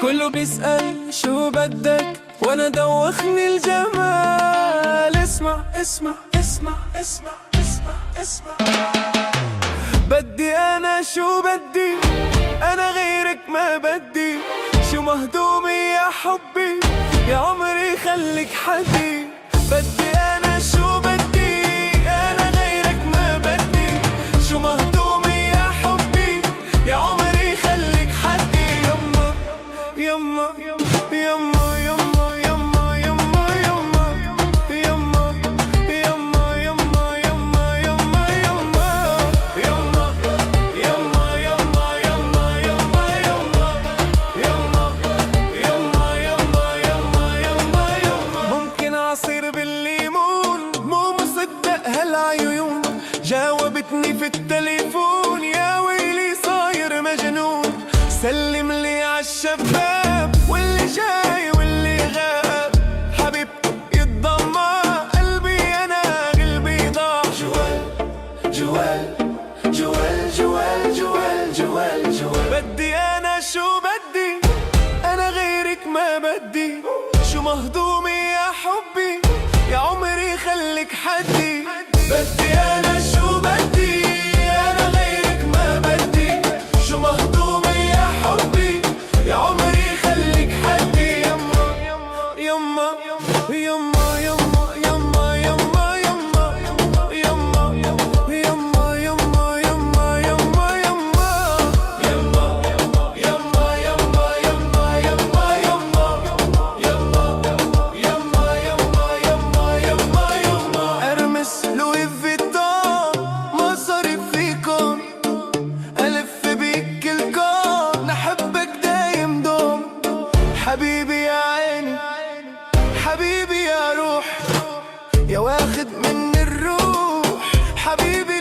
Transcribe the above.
كله بيسأل شو بدك وانا دوخني الجمال. اسمع اسمع اسمع اسمع اسمع اسمع، بدي انا شو بدي، انا غيرك ما بدي. شو مهضومي يا حبي، يا عمري خليك حدي. بدي انا شو بدي، انا غيرك ما بدي. شو مهضومي يا حبي، يا عمري خليك حدي. يما يما يما يما يما يما يما يما يما يما يما يما يما يما يما يما يما يما يما. ممكن عصير بالليمون، مو مصدق هالعيون. جاوبتني في التليفون، يا ويلي صاير مجنون. سلم لي عالشباب واللي جاي واللي غاب. حبيبتي يتضمى قلبي، انا قلبي ضاع. جوال جوال جوال جوال جوال جوال جوال. بدي انا شو بدي، انا غيرك ما بدي. شو مهضومي يا حبي، يا عمري خليك حدي. بدي انا شو بدي، انا غيرك ما بدي. شو مهضومي يا حبي، يا عمري خليك حدي. يما يما يما يما يما يما يما يما يما يما يما يما يما يما يما يما يما يما يما. ارمس لوي فيتون، مصاري فيكم. الف بيك الكون، احبك دايم دوم. حبيبي يا عيني، حبيبي يا روح، يا واخد من الروح. حبيبي